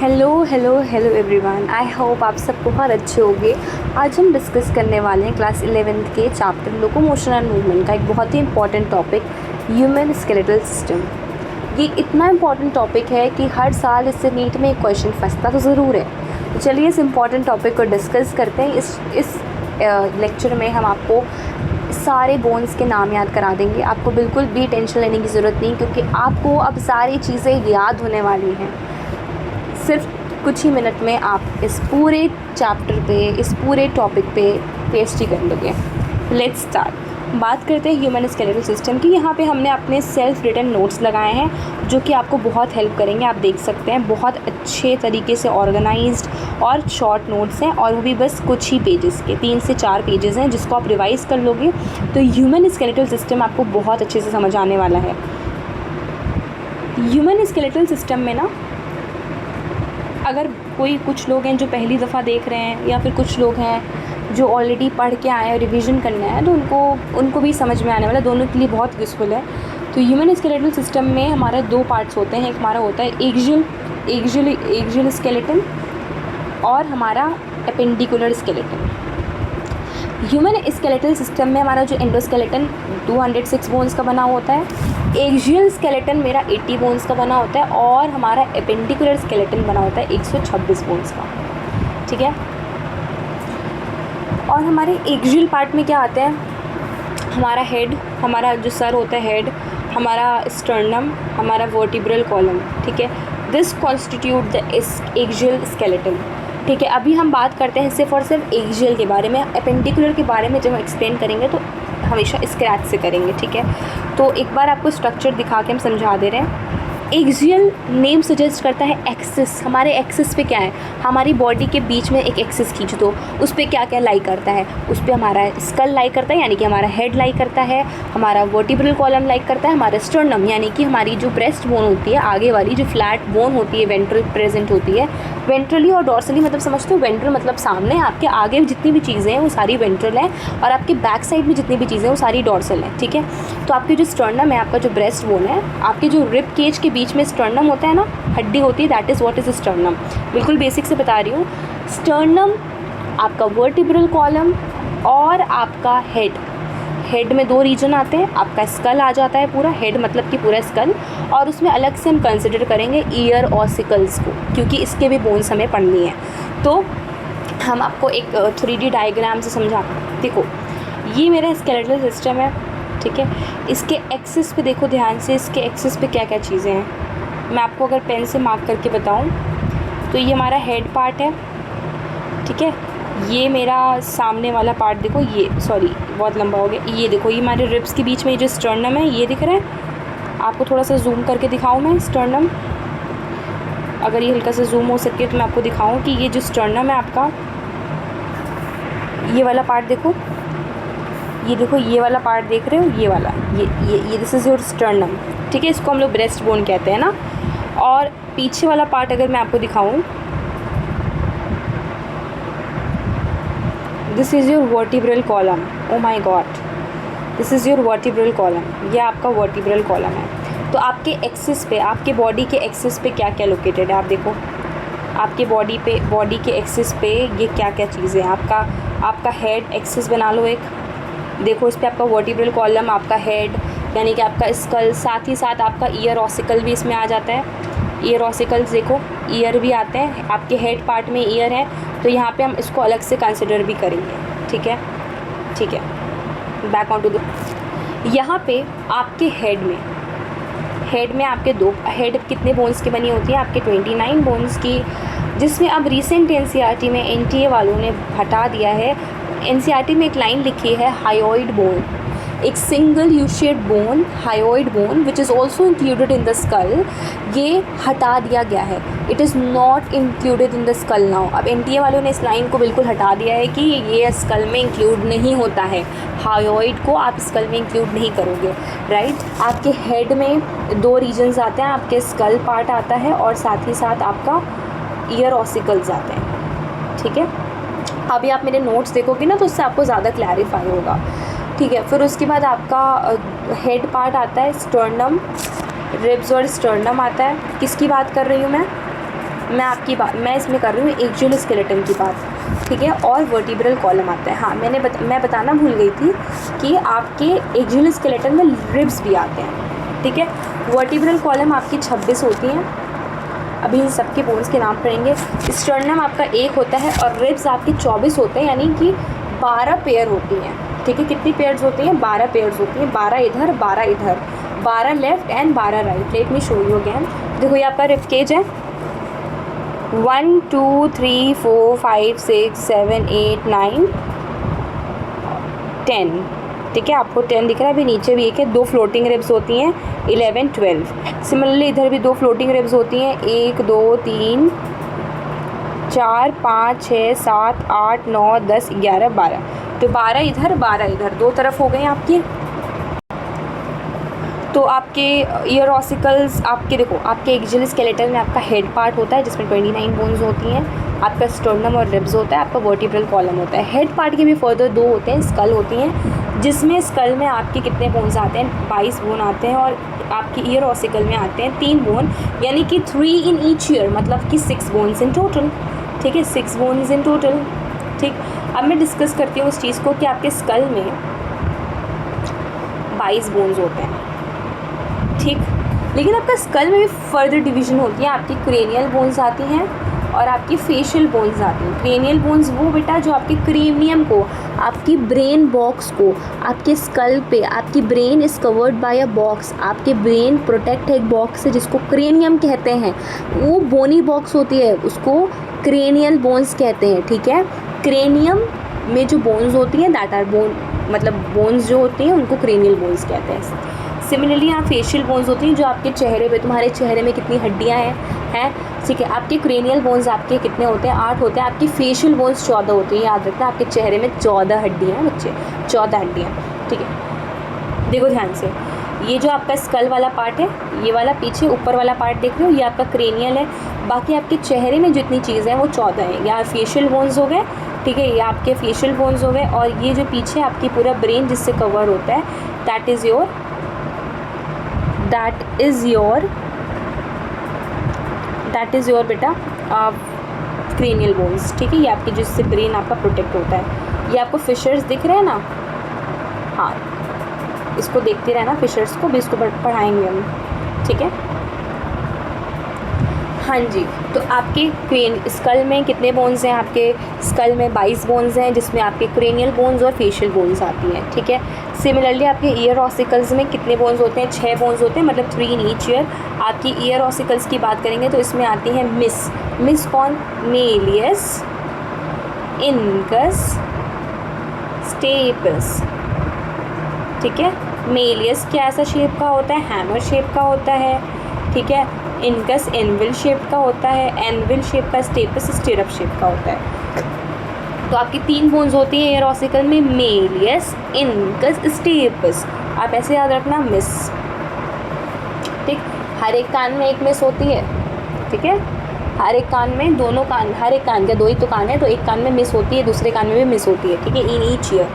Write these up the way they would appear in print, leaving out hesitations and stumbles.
Hello hello hello everyone, I hope आप सब बहुत अच्छे होंगे। आज हम डिस्कस करने वाले हैं क्लास 11th के चैप्टर लोकोमोशन एंड मूवमेंट का एक बहुत ही important topic, human skeletal system. ये इतना इंपॉर्टेंट टॉपिक है कि हर साल इससे नीट में एक क्वेश्चन फंसता तो ज़रूर है। तो चलिए इस इंपॉर्टेंट टॉपिक को डिस्कस करते हैं। इस लेक्चर में हम आपको सारे बोन्स के नाम याद करा देंगे। आपको बिल्कुल भी टेंशन लेने की ज़रूरत नहीं, क्योंकि आपको अब सारी चीज़ें याद होने वाली हैं। सिर्फ कुछ ही मिनट में आप इस पूरे चैप्टर पे, इस पूरे टॉपिक पे पीएचडी कर लोगे। Let's start. बात करते हैं ह्यूमन स्केलेटल सिस्टम की। यहाँ पे हमने अपने सेल्फ रिटन नोट्स लगाए हैं जो कि आपको बहुत हेल्प करेंगे। आप देख सकते हैं बहुत अच्छे तरीके से ऑर्गेनाइज्ड और शॉर्ट नोट्स हैं, और वो भी बस कुछ ही पेजेस के, 3 से 4 पेजेस हैं, जिसको आप रिवाइज़ कर लोगे तो ह्यूमन स्केलेटल सिस्टम आपको बहुत अच्छे से समझ आने वाला है। ह्यूमन स्केलेटल सिस्टम में ना, अगर कुछ लोग हैं जो पहली दफ़ा देख रहे हैं, या फिर कुछ लोग हैं जो ऑलरेडी पढ़ के आए हैं और रिवीजन करना है, तो उनको भी समझ में आने वाला, दोनों के लिए बहुत यूज़फुल है। तो ह्यूमन स्केलेटल सिस्टम में हमारा 2 पार्ट्स होते हैं। एक हमारा होता है एक्सियल स्केलेटन और हमारा appendicular skeleton. Human skeletal system में हमारा जो एंडोस्केलेटन 206 बोन्स का बना होता है, एक्सियल स्केलेटन मेरा 80 बोन्स का बना होता है, और हमारा एपेंडिकुलर स्केलेटन बना होता है 126 बोन्स का। ठीक है। और हमारे एक्सियल पार्ट में क्या आता है, हमारा हेड, हमारा जो सर होता है हेड, हमारा स्टर्नम, हमारा वर्टिब्रल कॉलम। ठीक है। This constitute the axial skeleton. ठीक है। अभी हम बात करते हैं सिर्फ और सिर्फ एक्सियल के बारे में। एपेंडिकुलर के बारे में जब हम एक्सप्लेन करेंगे तो हमेशा स्क्रैच से करेंगे। ठीक है। तो एक बार आपको स्ट्रक्चर दिखा के हम समझा दे रहे हैं। एक्सियल नेम सजेस्ट करता है एक्सिस। हमारे एक्सिस पे क्या है, हमारी बॉडी के बीच में एक एक्सिस खींच दो, उस पर क्या क्या लाई करता है, उस पर हमारा स्कल लाई करता है, यानी कि हमारा हेड लाई करता है, हमारा वर्टिब्रल कॉलम लाई करता है, हमारा स्टर्नम यानी कि हमारी जो ब्रेस्ट बोन होती है, आगे वाली जो फ्लैट बोन होती है, वेंट्रल प्रेजेंट होती है। वेंट्रली और डॉर्सली मतलब समझते हो, वेंट्रल मतलब सामने, आपके आगे जितनी भी चीज़ें हैं वो सारी वेंट्रल हैं, और आपके बैक साइड में जितनी भी चीज़ें हैं वो सारी डॉर्सल हैं। ठीक है। तो आपकी जो स्टर्नम है, आपका जो ब्रेस्ट बोन है, आपके जो रिब केज के बीच में स्टर्नम होता है ना, हड्डी होती है, that is what is sternum. बिल्कुल बेसिक से बता रही हूँ। स्टर्नम, आपका वर्टिब्रल कॉलम और आपका हेड। हेड में 2 रीजन आते हैं। आपका स्कल आ जाता है पूरा, हेड मतलब कि पूरा स्कल, और उसमें अलग से हम कंसिडर करेंगे ईयर ऑसिकल्स को, क्योंकि इसके भी बोन्स हमें पढ़नी है। तो हम आपको एक 3D डायग्राम से समझा। देखो, ये मेरा स्केलेटल सिस्टम है। ठीक है। इसके एक्सिस पे देखो ध्यान से, इसके एक्सिस पे क्या क्या चीज़ें हैं। मैं आपको अगर पेन से मार्क करके बताऊं तो ये हमारा हेड पार्ट है। ठीक है। ये मेरा सामने वाला पार्ट देखो, ये सॉरी बहुत लंबा हो गया। ये देखो, ये हमारे रिब्स के बीच में जो स्टर्नम है, ये दिख रहा है। आपको थोड़ा सा जूम करके दिखाऊं मैं स्टर्नम, अगर ये हल्का सा जूम हो सके तो मैं आपको दिखाऊं कि ये जो स्टर्नम है आपका, ये वाला पार्ट देखो, ये देखो, ये वाला पार्ट देख रहे हो, ये वाला, ये दिस इज़ योर स्टर्नम। ठीक है। इसको हम लोग ब्रेस्ट बोन कहते हैं ना। और पीछे वाला पार्ट अगर मैं आपको दिखाऊं, this is your vertebral column. Oh my God, this is your vertebral column. ये आपका वर्टिब्रल कॉलम है। तो आपके एक्सिस पे, आपके बॉडी के एक्सिस पे क्या क्या लोकेटेड है, आप देखो आपके बॉडी के एक्सिस पे ये क्या क्या चीज़ें हैं। आपका हेड एक्सिस बना लो एक, देखो इस पर आपका वर्टिब्रल कॉलम, आपका हेड यानी कि आपका स्कल, साथ ही साथ आपका ईयर ऑसिकल भी इसमें आ जाता है। ईयर ऑसिकल्स देखो, ईयर भी आते हैं, आपके हेड पार्ट में ईयर है, तो यहाँ पे हम इसको अलग से कंसिडर भी करेंगे। ठीक है। ठीक है। बैक ऑन टू द, यहाँ पे आपके हेड में आपके 2 हेड कितने बोन्स की बनी होती है, आपके 29 बोन्स की, जिसमें अब रिसेंट एनसीईआरटी में एनटीए वालों ने हटा दिया है। एनसीईआरटी में एक लाइन लिखी है, हायोइड बोन, एक single U shaped bone, hyoid bone which is also included in the skull, ये हटा दिया गया है। It is not included in the skull now. अब एनटीए वालों ने इस लाइन को बिल्कुल हटा दिया है कि ये स्कल में इंक्लूड नहीं होता है, हायोइड को आप स्कल में इंक्लूड नहीं करोगे। राइट। आपके हेड में 2 रीजन्स आते हैं, आपके स्कल पार्ट आता है और साथ ही साथ आपका ईयर ऑसिकल्स आते हैं। ठीक है। अभी आप मेरे नोट्स देखोगे ना तो उससे आपको ज़्यादा क्लैरिफाई होगा। ठीक है। फिर उसके बाद आपका हेड पार्ट आता है, स्टर्नम, रिब्स और स्टर्नम आता है। किसकी बात कर रही हूँ मैं, मैं इसमें कर रही हूँ एक्जियल स्केलेटन की बात, ठीक है, और वर्टिब्रल कॉलम आता है। हाँ, मैं बताना भूल गई थी कि आपके एक्जियल स्केलेटन में रिब्स भी आते हैं, ठीक है। वर्टिब्रल कॉलम आपकी 26 होती हैं, अभी इन सबके बोन्स के नाम पढ़ेंगे। स्टर्नम आपका 1 होता है और रिब्स आपकी 24 होते हैं, यानी कि 12 पेयर होती हैं, ठीक है। कितनी पेयर्स होती हैं? 12 पेयर्स होती हैं, 12 इधर 12 इधर, 12 left and 12 right. Let me show you again. देखो ये आपका रिब केज है, 1 2 3 4 5 6 7 8 9 10, ठीक है। आपको 10 दिख रहा है, अभी नीचे भी एक है, 2 फ्लोटिंग रिब्स होती हैं 11 12। सिमिलरली इधर भी 2 फ्लोटिंग रिब्स होती हैं 1 2 3 4 5 6 7 8 9 10 11 12। तो 12 इधर 12 इधर, 2 तरफ हो गए आपकी। तो आपके ईयर ऑसिकल्स आपके देखो, आपके एक्जियल स्केलेटन में आपका हेड पार्ट होता है जिसमें 29 बोन्स होती हैं, आपका स्टर्नम और रिब्स होता है, आपका वर्टिब्रल कॉलम होता है। हेड पार्ट के भी फर्दर 2 होते हैं, स्कल होती हैं, जिसमें स्कल में आपके कितने बोन्स आते हैं? 22 बोन आते हैं, और आपकी ईयर ऑसिकल में आते हैं 3 बोन, यानी कि 3 इन ईच ईयर, मतलब कि 6 बोन्स इन टोटल, ठीक है, 6 बोन्स इन टोटल, ठीक। अब मैं डिस्कस करती हूँ उस चीज़ को कि आपके स्कल में 22 बोन्स होते हैं, ठीक। लेकिन आपका स्कल में भी फर्दर डिवीज़न होती है, आपकी क्रेनियल बोन्स आती हैं और आपकी फेशियल बोन्स आती हैं। क्रेनियल बोन्स वो बेटा जो आपके क्रेनियम को, आपकी ब्रेन बॉक्स को, आपके स्कल पे, आपकी brain is covered by a box, आपके ब्रेन प्रोटेक्ट है एक बॉक्स से जिसको क्रेनियम कहते हैं, वो बोनी बॉक्स होती है, उसको क्रेनियल बोन्स कहते हैं, ठीक है। क्रेनियम में जो बोन्स होती हैं दैट आर बोन, मतलब बोन्स जो होती हैं उनको क्रेनियल बोन्स कहते हैं। सिमिलरली यहाँ फेशियल बोन्स होती हैं जो आपके चेहरे पे, तुम्हारे चेहरे में कितनी हड्डियाँ हैं, ठीक है। आपके क्रेनियल बोन्स आपके कितने होते हैं? 8 होते हैं। आपकी फेशियल बोन्स 14 होती हैं, याद रखना, आपके चेहरे में 14 हड्डियाँ हैं बच्चे, 14 हड्डियाँ, ठीक है। देखो ध्यान से, ये जो आपका स्कल वाला पार्ट है, ये वाला पीछे ऊपर वाला पार्ट देख रहे हो, ये आपका क्रेनियल है। बाकी आपके चेहरे में जितनी चीज़ें हैं वो 14 हैं। यहाँ फेशियल बोन्स हो गए, ठीक है, ये आपके फेशियल बोन्स हो गए, और ये जो पीछे आपकी पूरा ब्रेन जिससे कवर होता है, दैट इज़ योर बेटा क्रेनियल बोन्स, ठीक है। ये आपकी जिससे ब्रेन आपका प्रोटेक्ट होता है। ये आपको फिशर्स दिख रहे हैं ना? हाँ, इसको देखते रहना, फिशर्स को भी, इसको पढ़ाएंगे हम, ठीक है। हाँ जी, तो आपके स्कल में कितने बोन्स हैं? आपके स्कल में 22 बोन्स हैं, जिसमें आपके क्रेनियल बोन्स और फेशियल बोन्स आती हैं, ठीक है। सिमिलरली आपके ईयर ऑसिकल्स में कितने बोन्स होते हैं? 6 बोन्स होते हैं, मतलब 3 इन ईच ईयर। आपकी ईयर ऑसिकल्स की बात करेंगे तो इसमें आती हैं मिस कौन? मेलियस, इनकस, स्टेपस, ठीक है। मेलियस क्या ऐसा शेप का होता है? हैमर शेप का होता है, ठीक है। इनकस एनविल शेप का होता है, एनविल शेप का, स्टेपस स्टिरअप शेप का होता है। तो आपकी 3 बोन्स होती हैं ईयर ऑसिकल में, मेलियस, इनकस, स्टेपस। आप ऐसे याद रखना, मिस, ठीक। हर एक कान में एक मिस होती है, ठीक है। हर एक कान में, दोनों कान, हर एक कान का 2 ही तो कान है, तो एक कान में मिस होती है, दूसरे कान में भी मिस होती है, ठीक है, इन ईच ईयर।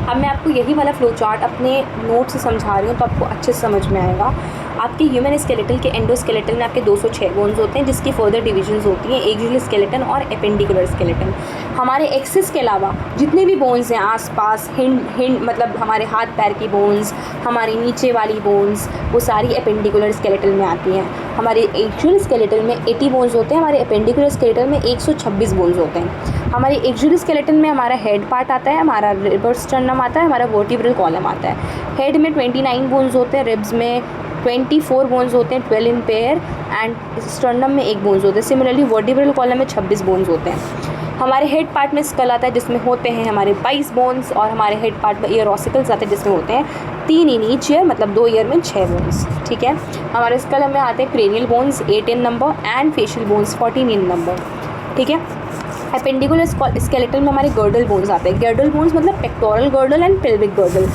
अब मैं आपको यही वाला फ्लो चार्ट अपने नोट से समझा रही हूँ तो आपको अच्छे से समझ में आएगा। आपके ह्यूमन स्केलेटल के एंडोस्केलेटल में आपके 206 बोन्स होते हैं, जिसकी फर्दर डिविजन्स होती हैं एक्सियल स्केलेटन और एपेंडिकुलर स्केलेटन। हमारे एक्सिस के अलावा जितने भी बोन्स हैं आसपास, हिंड मतलब हमारे हाथ पैर की बोन्स, हमारी नीचे वाली बोन्स, वो सारी एपेंडिकुलर स्केलेटल में आती हैं। हमारे एक्सियल स्केलेटल में 80 बोन्स होते हैं, हमारे एपेंडिकुलर स्केलेटल में 126 बोन्स होते हैं। हमारे एक्सियल स्केलेटन में हमारा हेड पार्ट आता है, हमारा रिब्स स्टर्नम आता है, हमारा वर्टिब्रल कॉलम आता है। हेड में 29 बोन्स होते हैं, रिब्स में 24 बोन्स होते हैं, 12 इन पेयर, एंड स्टर्नम में 1 बोन्स होते हैं। सिमिलरली वर्टिब्रल कॉलम में 26 बोन्स होते हैं। हमारे हेड पार्ट में स्कल आता है जिसमें होते हैं हमारे 22 बोन्स, और हमारे हेड पार्ट में ईयर ऑसिकल्स आते हैं जिसमें होते हैं 3 इन ईच ईयर, मतलब 2 ईयर में 6 बोन्स, ठीक है। हमारे स्कल में आते हैं cranial bones 8 in number and facial bones 14 in number, ठीक है। एपेंडिकुलर स्केलेटल में हमारे गर्डल बोन्स आते हैं। गर्डल बोन्स मतलब pectoral girdle and pelvic girdle.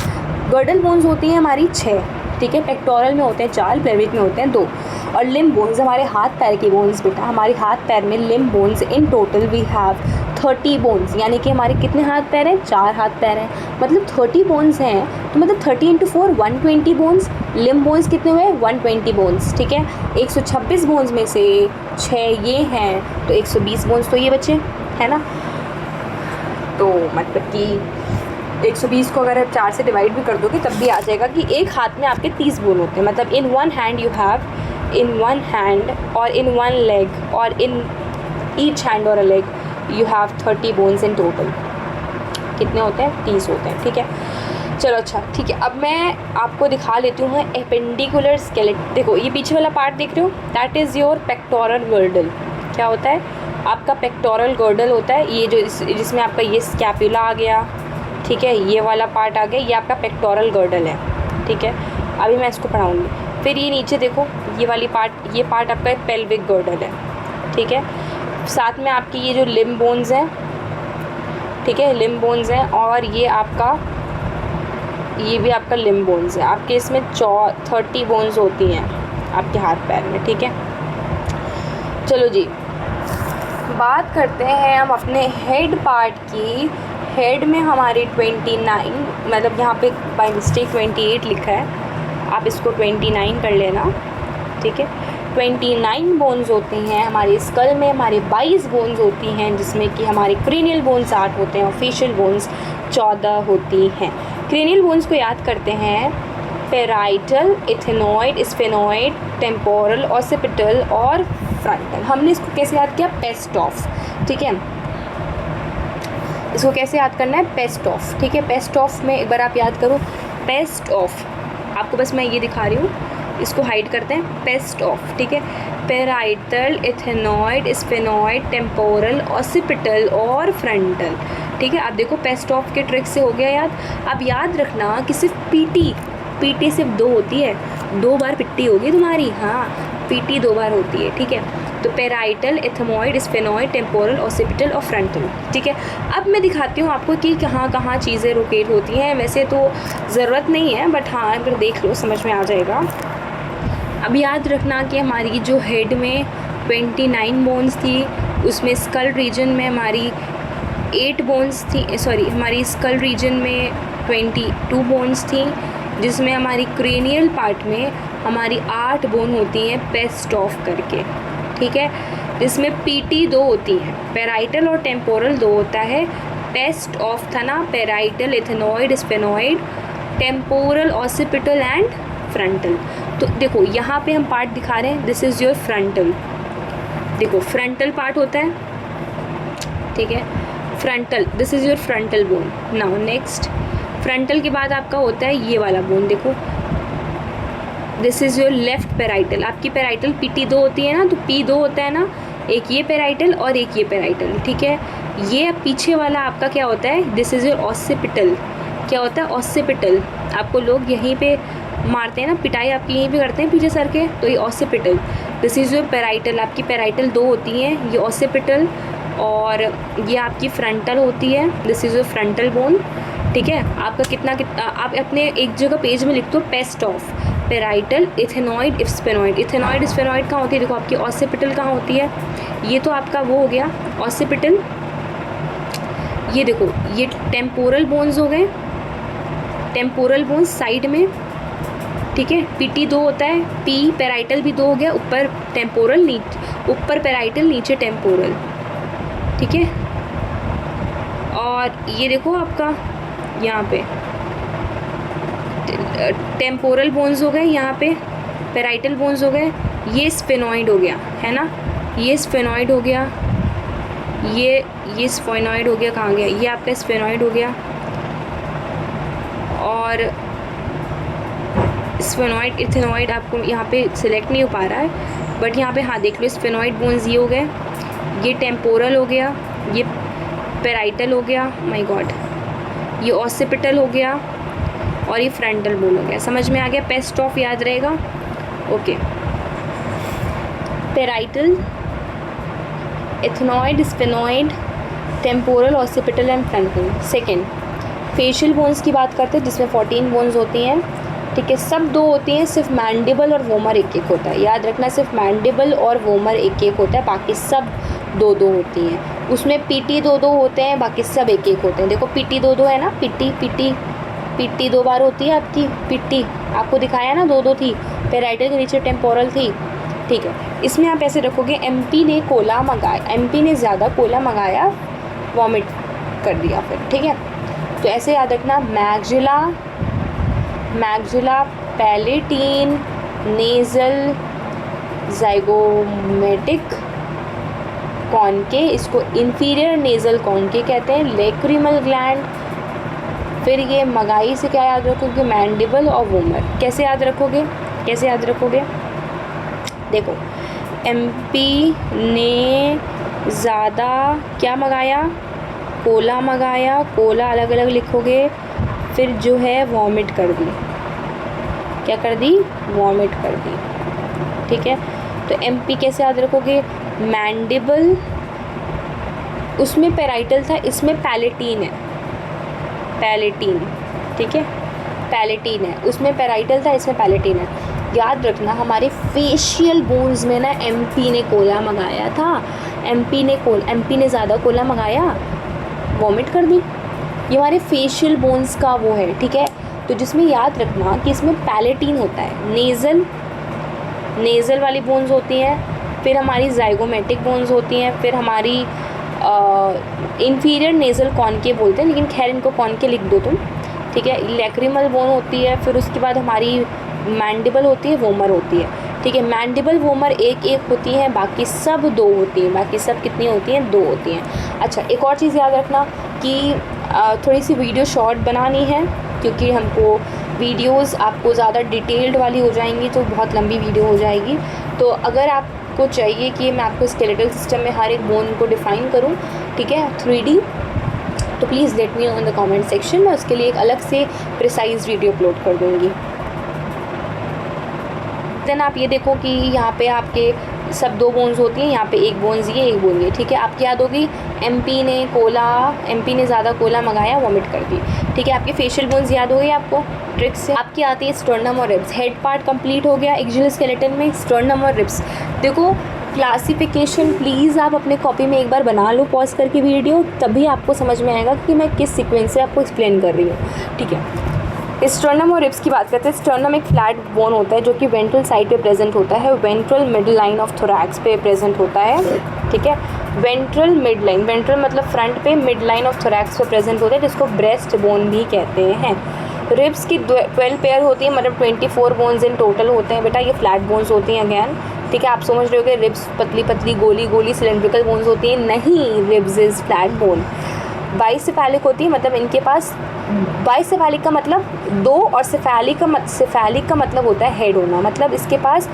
Girdle bones होती हैं हमारी 6, ठीक है। पेक्टोरल में होते हैं 4, पेल्विक में होते हैं 2। और लिम्ब बोन्स हमारे हाथ पैर की बोन्स बेटा, हमारे हाथ पैर में limb bones in total we have 30 bones, यानी कि हमारे कितने हाथ पैर हैं, 4 हाथ पैर हैं, मतलब 30 बोन्स हैं, तो मतलब 30 × 4 120 बोन्स। लिम्ब बोन्स कितने हुए, 120 बोन्स, ठीक है। 126 बोन्स में से 6 ये हैं, तो 120 बोन्स तो ये बचे, है ना। तो मतलब कि 120 को अगर आप 4 से डिवाइड भी कर दोगे तब भी आ जाएगा कि एक हाथ में आपके 30 बोन होते हैं। मतलब in one hand you have, in one hand और इन वन लेग और इन ईच हैंड और a leg you have 30 bones in total. कितने होते हैं, 30 होते हैं, ठीक है। चलो अच्छा ठीक है, अब मैं आपको दिखा लेती हूँ एपेंडिकुलर स्केलेटन। देखो ये पीछे वाला पार्ट देख रहे हो, that is your pectoral girdle. क्या होता है, आपका पेक्टोरल गर्डल होता है, ये जो जिसमें आपका ये स्कैपुला आ गया, ठीक है, ये वाला पार्ट आ गया, ये आपका पेक्टोरल गर्डल है, ठीक है। अभी मैं इसको पढ़ाऊँगी। फिर ये नीचे देखो, ये वाली पार्ट, ये पार्ट आपका पेल्विक गर्डल है, ठीक है। साथ में आपकी ये जो लिम्ब बोन्स हैं, ठीक है, लिम्ब बोन्स हैं, और ये आपका, ये भी आपका लिम्ब बोन्स है। आपके इसमें 30 बोन्स होती हैं आपके हाथ पैर में, ठीक है। चलो जी, बात करते हैं हम अपने हेड पार्ट की। हेड में हमारी 29, मतलब यहाँ पे बाय मिस्टेक 28 लिखा है, आप इसको 29 कर लेना, ठीक है। 29 बोन्स होती हैं हमारे स्कल में। हमारे 22 बोन्स होती हैं, जिसमें कि हमारे क्रेनियल बोन्स 8 होते हैं और फेशियल बोन्स 14 होती हैं। क्रेनियल बोन्स को याद करते हैं, parietal, ethanoid, sphenoid, temporal, occipital और फ्रंटल। हमने इसको कैसे याद किया, पेस्ट ऑफ, ठीक है। इसको कैसे याद करना है, पेस्ट ऑफ, ठीक है। पेस्ट ऑफ में एक बार आप याद करो, पेस्ट ऑफ, आपको बस मैं ये दिखा रही हूँ, इसको हाइड करते हैं, पेस्ट ऑफ, ठीक है। Parietal, ethanoid, sphenoid, temporal, occipital और फ्रंटल, ठीक है। आप देखो पेस्ट ऑफ के ट्रिक से हो गया याद। अब याद रखना कि सिर्फ पीटी सिर्फ 2 होती है, 2 बार पिट्टी होगी तुम्हारी, हाँ, पीटी 2 बार होती है, ठीक है। तो parietal, ethanoid, sphenoid, temporal, occipital और फ्रंटल, ठीक है। अब मैं दिखाती हूँ आपको कि कहाँ कहाँ चीज़ें रोकेट होती हैं। वैसे तो ज़रूरत नहीं है, बट हाँ अगर देख लो समझ में आ जाएगा। अब याद रखना कि हमारी जो हेड में 29 बोन्स थी, उसमें स्कल रीजन में हमारी 8 बोन्स थी, सॉरी हमारी स्कल रीजन में 22 बोन्स थी, जिसमें हमारी क्रेनियल पार्ट में हमारी 8 बोन होती हैं पेस्ट ऑफ करके, ठीक है। जिसमें पीटी 2 होती हैं, पेराइटल और टेम्पोरल 2 होता है, पेस्ट ऑफ था ना, parietal, ethanoid, sphenoid, temporal, occipital and frontal. तो देखो यहाँ पे हम पार्ट दिखा रहे हैं, दिस इज़ योर फ्रंटल। देखो फ्रंटल पार्ट होता है, ठीक है, frontal, this is your frontal bone. Now next, frontal के बाद आपका होता है ये वाला बोन, देखो this is your left parietal. आपकी पेराइटल पीटी 2 होती है ना, तो पी 2 होता है ना, एक ये पेराइटल और एक ये पेराइटल, ठीक है। ये पीछे वाला आपका क्या होता है, दिस इज़ योर ऑसिपिटल। क्या होता है, ऑसिपिटल। आपको लोग यहीं पे मारते हैं ना, पिटाई आपकी यहीं पे करते हैं पीछे सर के, तो ये occipital. This is your parietal. आपकी पेराइटल 2 होती हैं, ये ऑसिपिटल और ये आपकी फ्रंटल होती है, this is your frontal bone, ठीक है। आपका कितना आप अपने एक जगह पेज में लिख दो, paste of, parietal, ethanoid, sphenoid. Ethanoid sphenoid कहाँ होती है, देखो आपकी ऑसिपिटल कहाँ होती है, ये तो आपका वो हो गया ऑसिपिटल। ये देखो ये टेम्पोरल बोन्स हो गए, टेम्पोरल बोन्स साइड में, ठीक है। पीटी 2 होता है, पी पेराइटल भी 2 हो गया, ऊपर टेम्पोरल, ऊपर पेराइटल, नीचे टेम्पोरल, ठीक है। और ये देखो आपका यहाँ पे टेम्पोरल बोन्स हो गए, यहाँ पे पेराइटल बोन्स हो गए, ये स्फेनॉइड हो गया, है ना, ये स्फेनॉइड हो गया, ये स्फेनॉइड हो गया, कहाँ गया, ये आपका स्फेनॉइड हो गया, और स्फेनॉइड, इथेनॉइड आपको यहाँ पे सिलेक्ट नहीं हो पा रहा है, बट यहाँ पे हाँ देख लो, स्फेनॉइड बोन्स ये हो गए, ये टेम्पोरल हो गया, ये पेराइटल हो गया, माय गॉड, ये ऑसिपिटल हो गया और ये फ्रंटल बोन हो गया। समझ में आ गया, पेस्ट ऑफ याद रहेगा, okay. Parietal, ethanoid, sphenoid, temporal, occipital and frontal. Second, facial bones की बात करते हैं, जिसमें 14 बोन्स होती हैं, ठीक है। सब 2 होती हैं, सिर्फ मैंडिबल और वोमर एक एक होता है। याद रखना, सिर्फ मैंडिबल और वोमर एक एक होता है, बाकी सब दो दो होती हैं। उसमें पीटी दो दो होते हैं, बाकी सब एक एक होते हैं। देखो पीटी दो दो है ना, पीटी पीटी पीटी 2 बार होती है आपकी पीटी, आपको दिखाया ना 2 2 थी, पैराइटल के नीचे टेम्पोरल थी, ठीक है। इसमें आप ऐसे रखोगे एमपी ने कोला मंगाया, एमपी ने ज़्यादा कोला मंगाया, वॉमिट कर दिया फिर, ठीक है। तो ऐसे याद रखना, मैग्जिला, मैग्जिला पैलेटीन नेज़ल ज़ाइगोमेटिक कॉनके, इसको इंफीरियर नेज़ल कॉनके कहते हैं। लेक्रिमल ग्लैंड, फिर ये मगाई से क्या याद रखोगे, मैंडिबल और वोमर। कैसे याद रखोगे, कैसे याद रखोगे, देखो एमपी ने ज़्यादा क्या मंगाया, कोला मंगाया, कोला अलग अलग लिखोगे, फिर जो है वॉमिट कर दी, क्या कर दी, वॉमिट कर दी, ठीक है। तो एमपी कैसे याद रखोगे, मैंडिबल, उसमें पैराइटल था, इसमें पैलेटीन है, पैलेटीन, ठीक है, पैलेटीन है, उसमें पैराइटल था, इसमें पैलेटीन है। याद रखना हमारे फेशियल बोन्स में ना एमपी ने कोला मंगाया था, एमपी ने ज़्यादा कोला मंगाया, वॉमिट कर दी। ये हमारे फेशियल बोन्स का वो है, ठीक है। तो जिसमें याद रखना कि इसमें पैलेटीन होता है, नेज़ल वाली बोन्स होती हैं, फिर हमारी ज़ाइगोमेटिक बोन्स होती हैं, फिर हमारी इंफीरियर नेज़ल कॉनके बोलते हैं, लेकिन खैर इनको कॉनके लिख दो तुम, ठीक है। लैक्रिमल बोन होती है, फिर उसके बाद हमारी मैंडिबल होती है, वोमर होती है, ठीक है। मैंडिबल वोमर एक एक होती हैं, बाकी सब 2 होती हैं, बाकी सब कितनी होती हैं, 2 होती हैं। अच्छा, एक और चीज़ याद रखना कि थोड़ी सी वीडियो शॉर्ट बनानी है, क्योंकि हमको वीडियोस आपको ज़्यादा डिटेल्ड वाली हो जाएंगी तो बहुत लंबी वीडियो हो जाएगी। तो अगर आपको चाहिए कि मैं आपको स्केलेटल सिस्टम में हर एक बोन को डिफ़ाइन करूं, ठीक है, 3D, तो please let me know in the comment section, मैं उसके लिए एक अलग से प्रिसाइज वीडियो अपलोड कर दूँगी। देन आप ये देखो कि यहाँ पे आपके सब 2 बोन्स होती हैं, यहाँ पे एक बोन्स ये, एक बोन ये, ठीक है। आपकी याद होगी एमपी ने ज़्यादा कोला मंगाया, वॉमिट कर दी, ठीक है। आपके फेशियल बोन्स याद हो गई आपको ट्रिक्स से। आपकी आती है स्टर्नम और रिब्स। हेड पार्ट कंप्लीट हो गया एक्जियल स्केलेटन में, स्टर्नम और रिब्स। देखो क्लासिफिकेशन प्लीज़ आप अपने कॉपी में एक बार बना लो पॉज करके वीडियो, तभी आपको समझ में आएगा कि मैं किस सीक्वेंस से आपको एक्सप्लेन कर रही हूँ, ठीक है। स्टर्नम और रिब्स की बात करते हैं। स्टर्नम एक फ्लैट बोन होता है जो कि वेंट्रल साइड पे प्रेजेंट होता है, ventral mid line of thorax पे प्रेजेंट होता है, ठीक है। वेंट्रल मिड लाइन, वेंट्रल मतलब फ्रंट पे, मिड लाइन ऑफ थोरैक्स पे प्रेजेंट होता है, जिसको ब्रेस्ट बोन भी कहते हैं। रिब्स की 12 पेयर होती है, मतलब 24 बोन्स इन टोटल होते हैं बेटा, ये फ्लैट बोन्स होती हैं अगैन, ठीक है। आप समझ रहे हो कि रिब्स पतली पतली गोली गोली सिलेंड्रिकल बोन्स होती हैं, नहीं, ribs is flat bone. Bicephalic होती है, मतलब इनके पास, बाइसेफेलिक का मतलब 2 और सेफेलिक का मतलब होता है हेड होना, मतलब इसके पास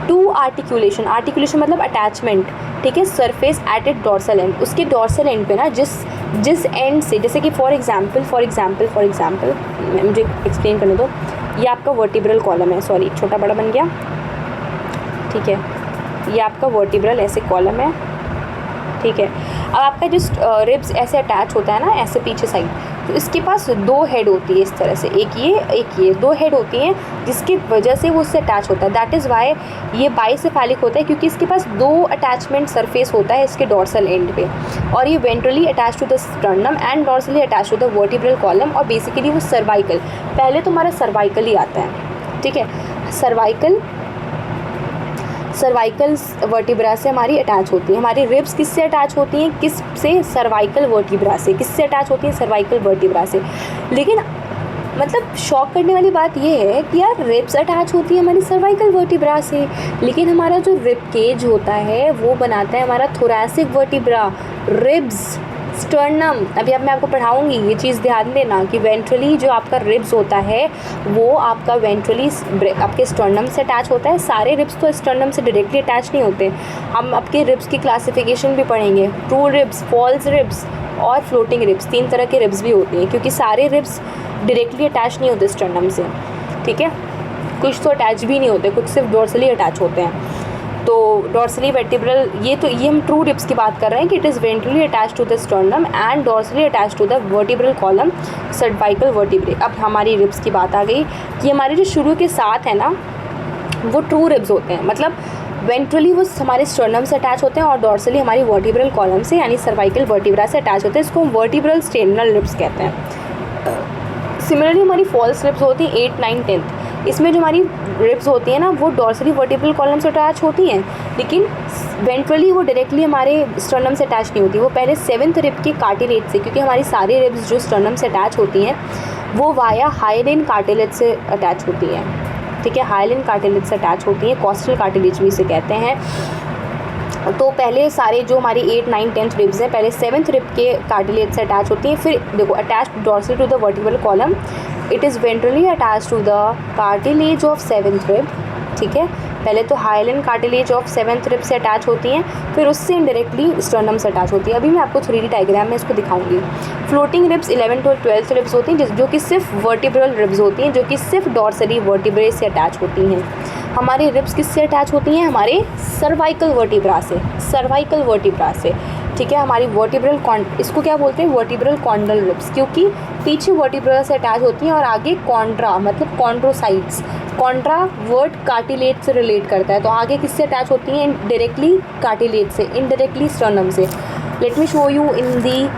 2 आर्टिकुलेशन मतलब अटैचमेंट, ठीक है, surface at it dorsal and, उसके डॉर्सल एंड पे ना जिस एंड से, जैसे कि फॉर एग्जांपल मुझे एक्सप्लेन करने दो, ये आपका वर्टिब्रल कॉलम है, सॉरी छोटा बड़ा बन गया, ठीक है, ये आपका वर्टिब्रल ऐसे कॉलम है, ठीक है। अब आपका जो रिब्स ऐसे अटैच होता है ना, ऐसे पीछे साइड, तो इसके पास 2 हेड होती है इस तरह से, एक ये 2 हेड होती हैं, जिसकी वजह से वो उससे अटैच होता है। दैट इज़ वाई ये बाइसेफेलिक होता है, क्योंकि इसके पास 2 अटैचमेंट सरफेस होता है इसके डॉर्सल एंड पे, और ये ventrally attach to the sternum and dorsally attach to the vertebral column, और बेसिकली वो सर्वाइकल, पहले तो हमारा सर्वाइकल ही आता है, ठीक है। सर्वाइकल वर्टिब्रा से हमारी अटैच होती है। हमारी रिब्स किससे अटैच होती हैं, किससे, सर्वाइकल वर्टिब्रा से। किससे अटैच होती हैं, सर्वाइकल वर्टिब्रा से। लेकिन मतलब शॉक करने वाली बात यह है कि यार रिब्स अटैच होती है हमारी सर्वाइकल वर्टिब्रा से, लेकिन हमारा जो रिब केज होता है वो बनाता है हमारा थोरैसिक वर्टिब्रा, रिब्स, स्टर्नम। अभी अब मैं आपको पढ़ाऊंगी, ये चीज़ ध्यान देना कि वेंट्रली जो आपका रिब्स होता है वो आपका वेंट्रली आपके स्टर्नम से अटैच होता है। सारे रिब्स तो स्टर्नम से डायरेक्टली अटैच नहीं होते। हम आपके रिब्स की क्लासिफिकेशन भी पढ़ेंगे, ट्रू रिब्स, फॉल्स रिब्स और फ्लोटिंग रिब्स, 3 तरह के रिब्स भी होती हैं, क्योंकि सारे रिब्स डायरेक्टली अटैच नहीं होते स्टर्नम से, ठीक है। कुछ तो अटैच भी नहीं होते, कुछ सिर्फ डॉर्सली अटैच होते हैं। तो डॉर्सली वर्टिब्रल, ये हम ट्रू रिब्स की बात कर रहे हैं कि it is ventrally attach to the sternum and dorsally attach to the vertebral column, cervical vertebrae. अब हमारी रिब्स की बात आ गई कि हमारे जो शुरू के साथ है ना वो ट्रू रिब्स होते हैं, मतलब वेंट्रली वो हमारे स्टर्नम से अटैच होते हैं और डॉर्सली हमारी वर्टिब्रल कॉलम से यानी सर्वाइकल वर्टिब्रा से अटैच होते हैं। इसको हम वर्टिब्रल स्टेर्नल रिब्स कहते हैं। सिमिलरली हमारी फॉल्स रिब्स होती हैं 8, 9, 10। इसमें जो हमारी रिब्स होती हैं ना वो डॉर्सली वर्टिब्रल कॉलम से अटैच होती हैं, लेकिन वेंट्रली वो डायरेक्टली हमारे स्टर्नम से अटैच नहीं होती, वो पहले 7th रिब के कार्टिलेज से, क्योंकि हमारी सारी रिब्स जो स्टर्नम से अटैच होती हैं वो वाया हाइलिन कार्टिलेज से अटैच होती हैं। ठीक है, हाइलिन कार्टिलेज से अटैच होती हैं, कॉस्टल कार्टिलेज भी इसे कहते हैं। तो पहले सारे जो हमारी 8, 9, 10th रिब्स हैं पहले 7th रिब के कार्टिलेज से अटैच होती हैं। फिर देखो attach dorsally to the vertebral column, it is ventrally attach to the cartilage of 7th rib. ठीक है, पहले तो hyaline cartilage of 7th rib से अटैच होती हैं, फिर उससे इनडायरेक्टली स्टर्नम से अटैच होती है। अभी मैं आपको 3D डायग्राम में इसको दिखाऊंगी। फ्लोटिंग रिब्स 11th और 12th रिब्स होती हैं जो कि सिर्फ वर्टिब्रल रिब्स होती हैं, जो कि सिर्फ डॉर्सली वर्टिब्रे से अटैच होती हैं। हमारी रिब्स किससे अटैच होती हैं? हमारे सर्वाइकल वर्टिब्रा से, सर्वाइकल वर्टिब्रा से। ठीक है, हमारी वर्टिब्रल इसको क्या बोलते हैं? वर्टिब्रल कॉन्डल रिब्स, क्योंकि पीछे वर्टिब्रा से अटैच होती हैं और आगे कॉन्ड्रा मतलब कॉन्ड्रोसाइट्स, कॉन्ड्रा वर्ड कार्टिलेज से रिलेट करता है, तो आगे किससे अटैच होती हैं? डायरेक्टली कार्टिलेज से, इनडायरेक्टली स्टर्नम से। Let me show you in the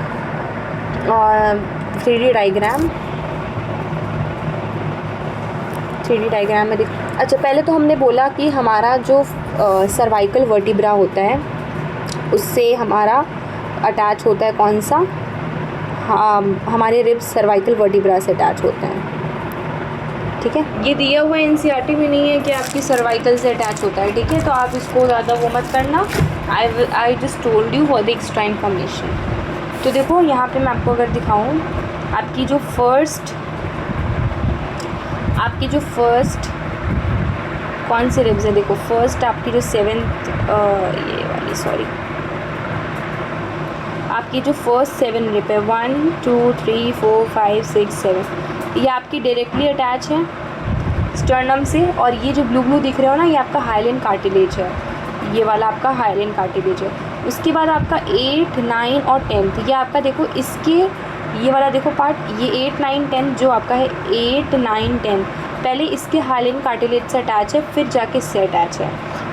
3D diagram. 3D diagram में अच्छा, पहले तो हमने बोला कि हमारा जो सर्वाइकल वर्टिब्रा होता है उससे हमारा अटैच होता है कौन सा? हमारे रिब्स सर्वाइकल वर्टिब्रा से अटैच होते हैं। ठीक है, ये दिया हुआ NCERT में नहीं है कि आपकी सर्वाइकल से अटैच होता है। ठीक है, तो आप इसको ज़्यादा वो मत करना। I just told you for the extra information. तो देखो यहाँ पे मैं आपको अगर दिखाऊँ, आपकी जो फर्स्ट कौन से रिब्स है? देखो फर्स्ट आपकी जो 7th ये वाली सॉरी आपकी जो फर्स्ट 7 रिब है 1, 2, 3, 4, 5, 6, 7, ये आपकी डायरेक्टली अटैच है स्टर्नम से। और ये जो ब्लू ब्लू दिख रहे हो ना, ये आपका हाइलिन कार्टिलेज है, ये वाला आपका हाइलिन कार्टिलेज है। उसके बाद आपका 8, 9 और 10th, ये आपका देखो इसके ये वाला देखो पार्ट, ये 8, 9, 10 जो आपका है 8, 9, 10 पहले इसके हाइलिन कार्टिलेज से अटैच है, फिर जाके इससे अटैच है।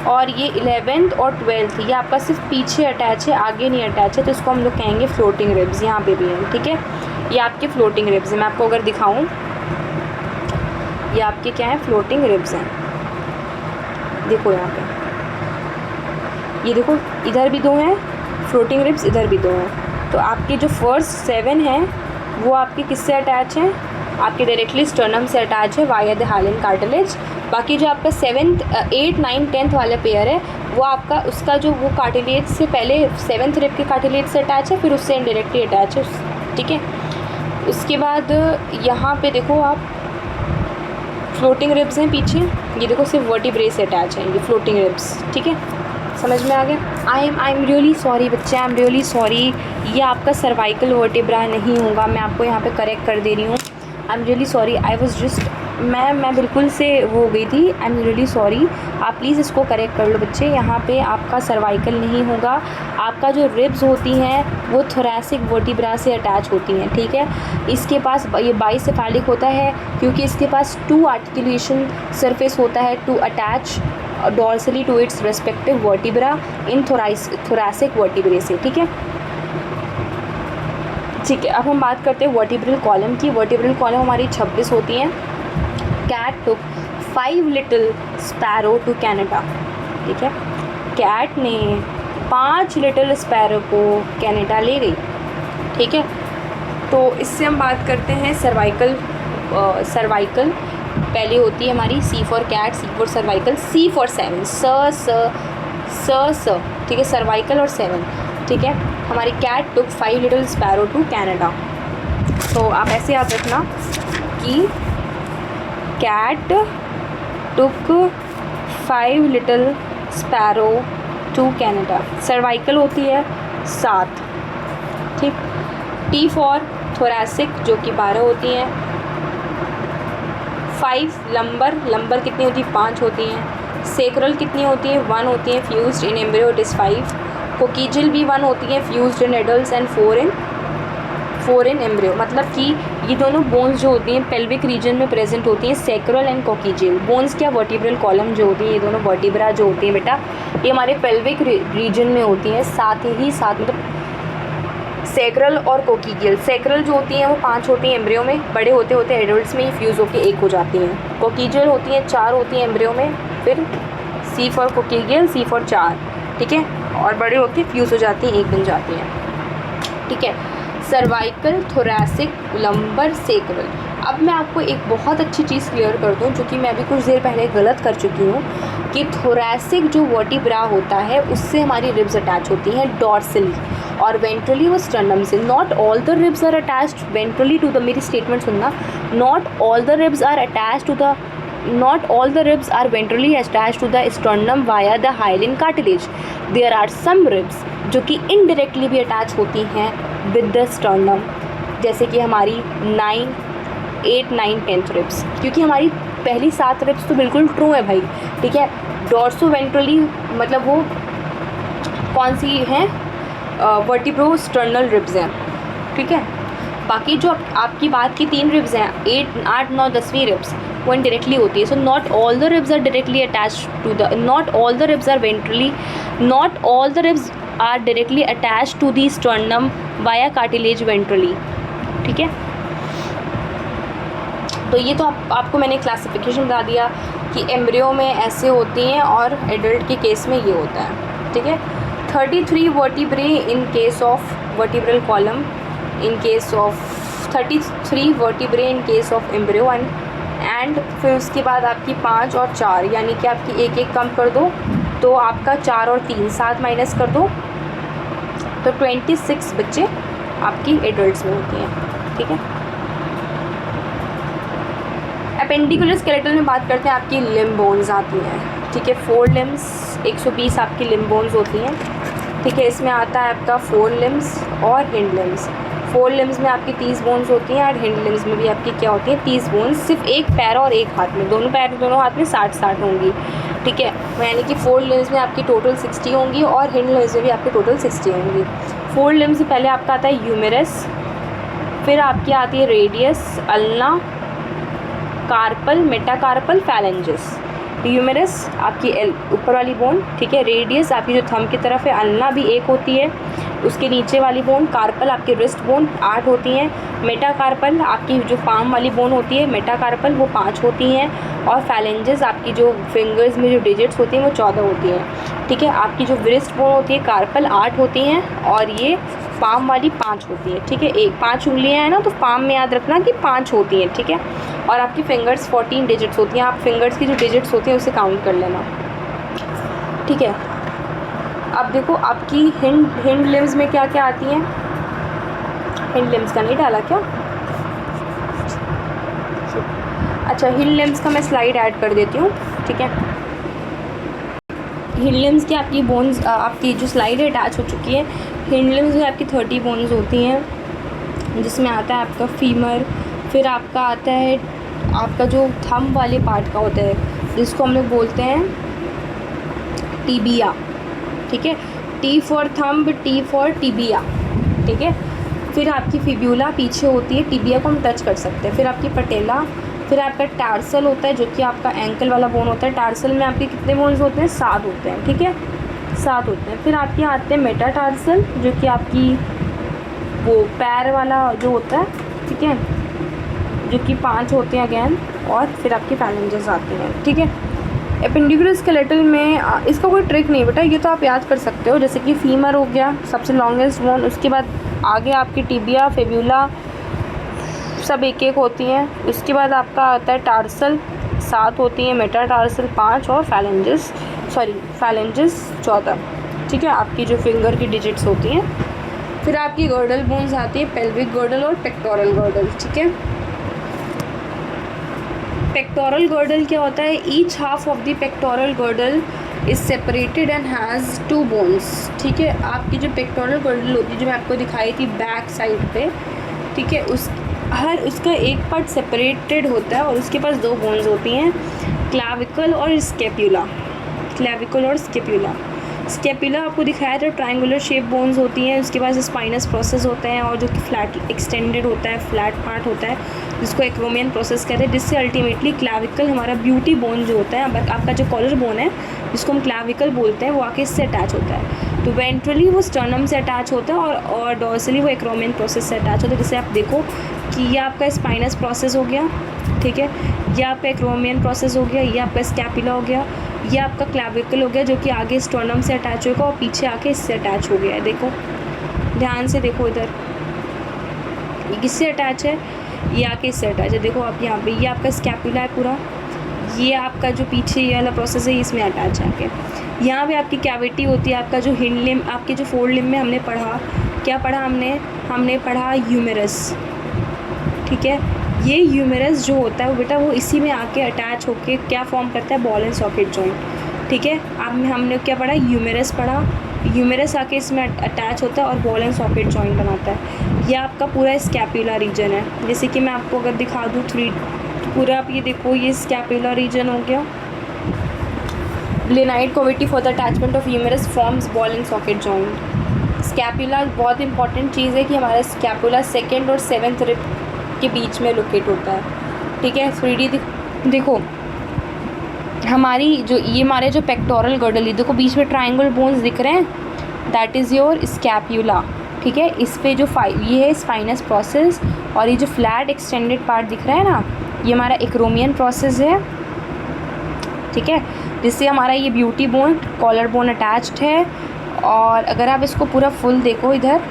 और ये 11th और 12th ये आपका सिर्फ पीछे अटैच है, आगे नहीं अटैच है, तो इसको हम लोग कहेंगे फ्लोटिंग रिब्स। यहाँ पे भी है, ठीक है, ये आपके फ्लोटिंग रिब्स हैं। मैं आपको अगर दिखाऊं, ये आपके क्या है? फ्लोटिंग रिब्स हैं। देखो यहाँ पे, ये देखो इधर भी 2 हैं फ्लोटिंग रिब्स, इधर भी 2 हैं। तो आपके जो फर्स्ट 7 हैं वो आपके किससे अटैच हैं? आपके डायरेक्टली स्टर्नम से अटैच है वाया द हाइलिन कार्टिलेज। बाकी जो आपका 7th, 8, 9, 10th वाला पेयर है वो आपका उसका जो वो कार्टिलेज से पहले 7th रिब के कार्टिलेज से अटैच है, फिर उससे इनडायरेक्टली अटैच है। ठीक है, उसके बाद यहाँ पे देखो आप फ्लोटिंग रिब्स हैं पीछे, ये देखो सिर्फ वर्टिब्रे से अटैच है ये फ्लोटिंग रिब्स। ठीक है, समझ में आ गया? आई एम रियली सॉरी बच्चे, आई एम रियली सॉरी, ये आपका सर्वाइकल वर्टिब्रा नहीं होगा, मैं आपको यहाँ पे करेक्ट कर दे रही हूँ। I am really sorry, I was just मैं बिल्कुल से हो गई थी। आई एम रियली सॉरी, आप प्लीज़ इसको करेक्ट कर लो बच्चे। यहाँ पे आपका सर्वाइकल नहीं होगा, आपका जो रिब्स होती हैं वो थोरैसिक वर्टिब्रा से अटैच होती हैं। ठीक है, इसके पास ये बाइसेफेलिक होता है क्योंकि इसके पास 2 आर्टिकुलेशन सरफेस होता है to attach dorsally to its respective vertebra in thoracic vertebrae से। ठीक है, ठीक है, अब हम बात करते हैं वर्टिब्रल कॉलम की। वर्टिब्रल कॉलम हमारी 26 होती हैं। Cat took 5 little sparrow to Canada. ठीक है, कैट ने 5 लिटिल स्पैरो को कनाडा ले गई। ठीक है, तो इससे हम बात करते हैं सर्वाइकल। सर्वाइकल पहले होती है हमारी C for cat, C for cervical, C for 7, स। ठीक है, सर्वाइकल और 7। ठीक है, हमारी cat took 5 little sparrow to Canada. तो आप ऐसे याद रखना कि cat took 5 little sparrow to Canada. Cervical होती है 7। ठीक, T फॉर थोरैसिक जो कि 12 होती हैं। 5 लंबर कितनी होती है? 5 होती हैं। सेक्रल कितनी होती है? 1 होती हैं। Fused in embryo it is 5। कोकिजल भी 1 होती है fused in adults and 4 in embryo. मतलब कि ये दोनों बोन्स जो होती हैं पेल्विक रीजन में प्रेजेंट होती हैं, सैक्रल एंड कॉकीजियल। बोन्स क्या, वर्टिब्रल कॉलम जो होती है, ये दोनों वर्टिब्रा जो होती हैं बेटा ये हमारे पेल्विक रीजन में होती हैं, साथ ही साथ मतलब सैक्रल और कोकीजियल। सैक्रल जो होती हैं वो 5 होती हैं एम्ब्रियो में, बड़े होते होते एडल्ट्स में ही फ्यूज़ होकर 1 हो जाती हैं। कोकीजियल होती हैं 4 होती हैं एम्ब्रियो में, फिर C फॉर कोकीजियल, C फॉर 4, ठीक है, और बड़े होकर फ्यूज़ हो जाती हैं, 1 बन जाती हैं, ठीक है। Cervical, thoracic, lumbar, sacral. अब मैं आपको एक बहुत अच्छी चीज़ क्लियर कर दूं जो कि मैं अभी कुछ देर पहले गलत कर चुकी हूँ कि थोरैसिक जो वर्टिब्रा होता है उससे हमारी रिब्स अटैच होती हैं डॉर्सली और वेंट्रली वो स्टर्नम से। Not all the ribs are attached ventrally to the, मेरी स्टेटमेंट सुनना, not all the ribs are attached to the, not all the ribs are ventrally attached to the sternum via the hyaline cartilage. There are some ribs जो कि indirectly भी attach होती हैं with the sternum, जैसे कि हमारी 9, 8, 9, 10th ribs, क्योंकि हमारी पहली 7 रिब्स तो बिल्कुल ट्रू है भाई, ठीक है। डॉर्सो वेंट्रली मतलब वो कौन सी हैं, वर्टिब्रो स्टर्नल रिब्स हैं, ठीक है। बाकी जो आपकी बात की 3 रिब्स हैं, 8, 9, 10वीं रिब्स, वो इनडायरेक्टली होती है। So not all the ribs are directly attached to the, not all the ribs are ventrally, not all the ribs are directly attached to the sternum via cartilage ventrally, ठीक है। तो ये तो आपको मैंने क्लासिफिकेशन बता दिया कि एम्ब्रियो में ऐसे होती हैं और एडल्ट के केस में ये होता है, ठीक है। 33 vertebrae in case of vertebral column, in case of 33 vertebrae in case of embryo and फिर उसके बाद आपकी 5 और 4, यानी कि आपकी 1 कम कर दो तो आपका 4 और 3 7 माइनस कर दो तो 26 बच्चे आपकी एडल्ट्स में होती हैं, ठीक है। अपेंडिकुलर स्केलेटल में बात करते हैं, आपकी लिम्ब बोन्स आती हैं, ठीक है। 4 लिम्स, 120 आपकी लिम्ब बोन्स होती हैं, ठीक है। इसमें आता है आपका 4 लिम्स और हिंड लिम्स। 4 लिम्स में आपकी 30 बोन्स होती हैं और हिंड लिम्स में भी आपकी क्या होती है 30 बोन्स, सिर्फ 1 पैर और 1 हाथ में, दोनों पैर दोनों हाथ में 60-60 होंगी, ठीक है। यानी कि 4 लिम्स में आपकी टोटल 60 होंगी और हिंड लिम्स में भी आपकी टोटल 60 होंगी। 4 लिम्स से पहले आपका आता है ह्यूमेरस, फिर आपकी आती है radius, ulna, carpal, metacarpal, phalanges. Humerus आपकी ऊपर वाली बोन, ठीक है। रेडियस आपकी जो थंब की तरफ है, अल्ना भी 1 होती है, उसके नीचे वाली बोन, कार्पल आपकी रिस्ट बोन 8 होती हैं, मेटाकार्पल आपकी जो पाम वाली बोन होती है मेटाकार्पल वो 5 होती हैं, और फैलेंजेस आपकी जो फिंगर्स में जो डिजिट्स होती हैं वो 14 होती हैं, ठीक है। आपकी जो रिस्ट बोन होती है कार्पल 8 होती हैं और ये पाम वाली 5 होती है, ठीक है। 5 उंगलियां हैं ना, तो पाम में याद रखना कि 5 होती हैं, ठीक है। और आपकी फिंगर्स 14 डिजिट्स होती हैं, आप फिंगर्स की जो डिजिट्स होती हैं उसे काउंट कर लेना, ठीक है। अब देखो आपकी हिंड लिम्स में क्या क्या आती हैं, हिंड लिम्स का नहीं डाला क्या, अच्छा हिंड लिम्स का मैं स्लाइड ऐड कर देती हूँ, ठीक है। हिंड लिम्स की आपकी बोन्स, आपकी जो स्लाइड है अटैच हो चुकी है। हिंड लिम्स में आपकी 30 बोन्स होती हैं, जिसमें आता है आपका फीमर, फिर आपका आता है आपका जो थंब वाले पार्ट का होता है जिसको हम लोग बोलते हैं टिबिया, ठीक है। T for thumb, T for tibia, ठीक है। फिर आपकी फिब्यूला पीछे होती है, टिबिया को हम टच कर सकते हैं। फिर आपकी पटेला, फिर आपका टार्सल होता है जो कि आपका एंकल वाला बोन होता है। टार्सल में आपके कितने बोन्स होते हैं 7 होते हैं, ठीक है, 7 होते हैं। फिर आपके आते हैं मेटाटार्सल जो कि आपकी वो पैर वाला जो होता है, ठीक है, जो कि 5 होते हैं अगेन, और फिर आपकी फैलेंजेस आती हैं, ठीक है। एपेंडिकुलर स्केलेटल में इसका कोई ट्रिक नहीं बेटा, ये तो आप याद कर सकते हो। जैसे कि फीमर हो गया सबसे लॉन्गेस्ट बोन, उसके बाद आगे आपकी टिबिया, फिब्यूला सब 1-1 होती हैं। उसके बाद आपका आता है टार्सल 7 होती हैं, मेटाटार्सल 5 और फैलेंजेस 14, ठीक है, आपकी जो फिंगर की डिजिट्स होती हैं। फिर आपकी गर्डल बोन्स आती है, पेल्विक गर्डल और पेक्टोरल गर्डल, ठीक है। पेक्टोरल गर्डल क्या होता है, each half of the pectoral girdle is separated and has 2 bones, ठीक है। आपकी जो पेक्टोरल गर्डल होती है जो मैं आपको दिखाई थी बैक साइड पे, ठीक है, उसका एक पार्ट सेपरेटेड होता है और उसके पास 2 बोन्स होती हैं, क्लैविकल और स्केप्यूला, क्लैविकल और स्केप्यूला। स्केपुला आपको दिखाया था ट्रायंगुलर शेप बोन्स होती हैं, उसके बाद स्पाइनस प्रोसेस होते हैं और जो कि फ्लैट एक्सटेंडेड होता है, फ्लैट पार्ट होता है जिसको एक्रोमियन प्रोसेस कहते हैं, जिससे अल्टीमेटली क्लैविकल हमारा ब्यूटी बोन जो होता है, आपका जो कॉलर बोन है जिसको हम क्लैविकल बोलते हैं, वो आके इससे अटैच होता है। तो वेंट्रली वो स्टर्नम से अटैच होता है और डॉर्सली वो एक्रोमियन प्रोसेस से अटैच होता है। जैसे आप देखो कि ये आपका स्पाइनस प्रोसेस हो गया, ठीक है, ये आपका एक्रोमियन प्रोसेस हो गया, ये आपका स्कैपुला हो गया, ये आपका क्लैविकल हो गया जो कि आगे स्टर्नम से अटैच होगा और पीछे आके इससे अटैच हो गया है। देखो ध्यान से देखो इधर, ये किससे अटैच है, ये आके इससे अटैच है। देखो आप यहाँ पे, ये आपका स्कैपुला है पूरा, ये आपका जो पीछे ये वाला प्रोसेस है इसमें अटैच है आके। यहाँ पे आपकी कैविटी होती है, आपका जो हिंड लिम्ब, आपके जो फोर लिम्ब में हमने पढ़ा, क्या पढ़ा हमने पढ़ा ह्यूमेरस, ठीक है। ये ह्यूमेरस जो होता है वो बेटा वो इसी में आके अटैच होके क्या फॉर्म करता है, बॉल एंड सॉकेट जॉइंट, ठीक है। अब हमने क्या पढ़ा, ह्यूमेरस पढ़ा, ह्यूमेरस आके इसमें अटैच होता है और बॉल एंड सॉकेट जॉइंट बनाता है। ये आपका पूरा स्कैपुला रीजन है। जैसे कि मैं आपको अगर दिखा दूँ पूरा, आप ये देखो, ये स्कैपुला रीजन हो गया। Glenoid cavity for the attachment of humerus forms ball and socket joint. Scapula बहुत इंपॉर्टेंट चीज़ है कि हमारा स्कैपुला सेकेंड और सेवन्थ रिब के बीच में लोकेट होता है, ठीक है। 3D देखो हमारी जो ये हमारे जो पेक्टोरल गर्डल है, देखो बीच में ट्रायंगल बोन्स दिख रहे हैं, दैट इज़ योर स्कैपुला, ठीक है। इस पे जो ये है स्पाइनस प्रोसेस और ये जो फ्लैट एक्सटेंडेड पार्ट दिख रहा है ना, ये हमारा एक्रोमियन प्रोसेस है, ठीक है, जिससे हमारा ये beauty bone, collar bone attached है। और अगर आप इसको पूरा फुल देखो इधर,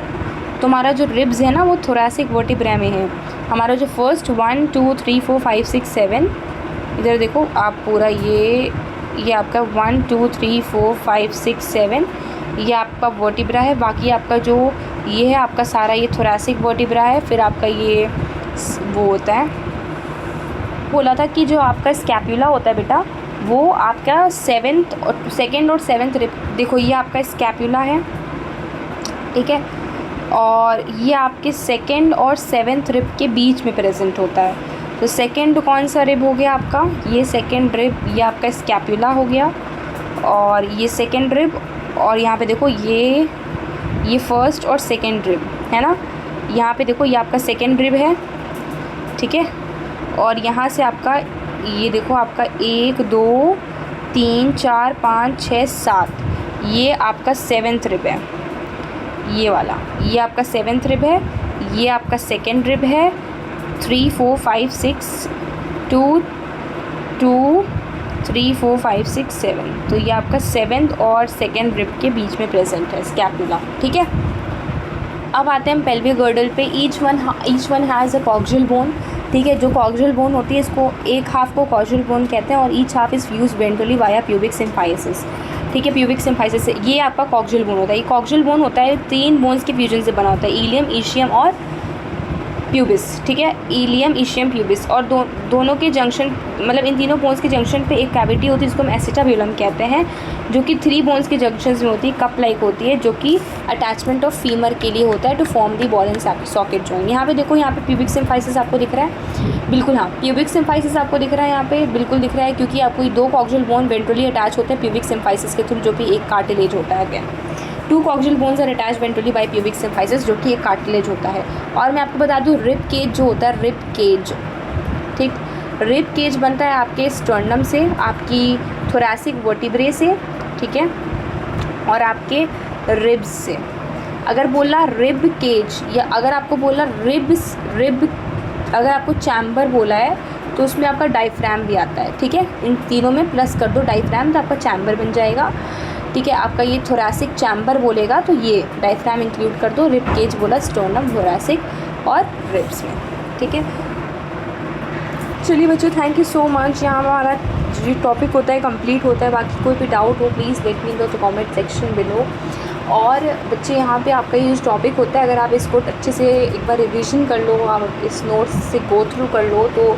तो हमारा जो रिब्स है ना वो थोरैसिक वर्टिब्रा में है। हमारा जो फर्स्ट 1 2 3 4 5 6 7, इधर देखो आप पूरा ये आपका 1 2 3 4 5 6 7 ये आपका वर्टिब्रा है। बाकी आपका जो ये है आपका सारा ये थोरैसिक वर्टिब्रा है। फिर आपका ये वो होता है, बोला था कि जो आपका स्कैपुला होता है बेटा वो आपका सेकेंड और सेवन्थ रिब, देखो ये आपका स्कैपुला है, ठीक है, और ये आपके सेकेंड और सेवन्थ रिब के बीच में प्रेजेंट होता है। तो सेकेंड कौन सा रिब हो गया आपका, ये सेकेंड रिब, ये आपका स्कैपुला हो गया और ये सेकेंड रिब, और यहाँ पे देखो ये फर्स्ट और सेकेंड रिब है ना, यहाँ पे देखो ये आपका सेकेंड रिब है, ठीक है। और यहाँ से आपका ये देखो आपका 1 2 3 4 5 6 7, ये आपका सेवन्थ रिब है, ये वाला, ये आपका सेवन्थ रिब है, ये आपका सेकेंड रिब है। 3 4 5 6 2 2 3 4 5 6 7, तो ये आपका सेवन्थ और सेकेंड रिब के बीच में प्रेजेंट है स्कैपुला, ठीक है। अब आते हैं हम पेल्विक गर्डल पे। Each one has a coxal bone, ठीक है। जो कॉक्सियल बोन होती है इसको एक हाफ को कॉक्सियल बोन कहते हैं और each half is fuse ventrally via pubic symphysis, ठीक है। प्यूबिक सिम्फाइसिस से ये आपका कॉक्सियल बोन होता है। ये कॉक्सियल बोन होता है 3 बोन्स के फ्यूजन से बना होता है, इलियम, ईशियम और प्यूबिस, ठीक है। इलियम, ईशियम, प्यूबिस, और दोनों के जंक्शन, मतलब इन तीनों बोन्स के जंक्शन पे एक कैविटी होती है जिसको हम एसिटाब्यूलम कहते हैं, जो कि 3 बोन्स के जंक्शन में होती है, कप लाइक होती है, जो कि अटैचमेंट ऑफ फीमर के लिए होता है to form the ball and socket joint. यहाँ पे देखो, यहाँ पे प्यूबिक सिम्फाइसिस आपको दिख रहा है, बिल्कुल हाँ, प्यूबिक सिम्फाइसिस आपको दिख रहा है, यहाँ पे बिल्कुल दिख रहा है, क्योंकि आपको ये 2 कॉक्सियल बोन वेंट्रली अटैच होते हैं प्यूबिक सिम्फाइसिस के थ्रू, जो कि एक कार्टिलेज होता है। Again 2 coxal bones are attach ventrally by pubic symphysis, जो कि एक कार्टिलेज होता है। और मैं आपको बता दूँ रिब केज जो होता है, रिब केज, ठीक, रिब केज बनता है आपके स्टर्नम से, आपकी थोरैसिक वर्टिब्रे से, ठीक है, और आपके रिब्स से। अगर बोला रिब केज, या अगर आपको बोला रिब, अगर आपको चैम्बर बोला है तो उसमें आपका डायफ्राम भी आता है, ठीक है। इन तीनों में प्लस कर दो डायफ्राम तो आपका चैम्बर बन जाएगा, ठीक है। आपका ये थोरैसिक चैम्बर बोलेगा तो ये डायफ्राम इंक्लूड कर दो। रिब केज बोला स्टर्नम, थोरैसिक और रिब्स में, ठीक है। चलिए बच्चों, थैंक यू सो मच। यहाँ हमारा जो टॉपिक होता है कंप्लीट होता है। बाकी कोई भी डाउट हो please let me know the comment section below. और बच्चे यहाँ पे आपका ये जो टॉपिक होता है, अगर आप इसको अच्छे से एक बार रिविज़न कर लो, आप इस नोट्स से गो थ्रू कर लो, तो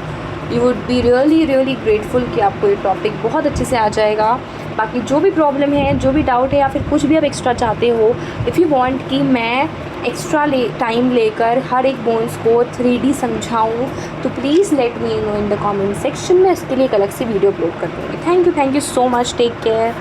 you would be really grateful कि आपको ये टॉपिक बहुत अच्छे से आ जाएगा। बाकी जो भी प्रॉब्लम है, जो भी डाउट है, या फिर कुछ भी आप एक्स्ट्रा चाहते हो, इफ़ यू वांट कि मैं एक्स्ट्रा टाइम लेकर हर एक बोन्स को 3D समझाऊं, तो please let me know in the comment section में। इसके लिए एक अलग से वीडियो अपलोड कर दूँगी। Thank you so much, take care.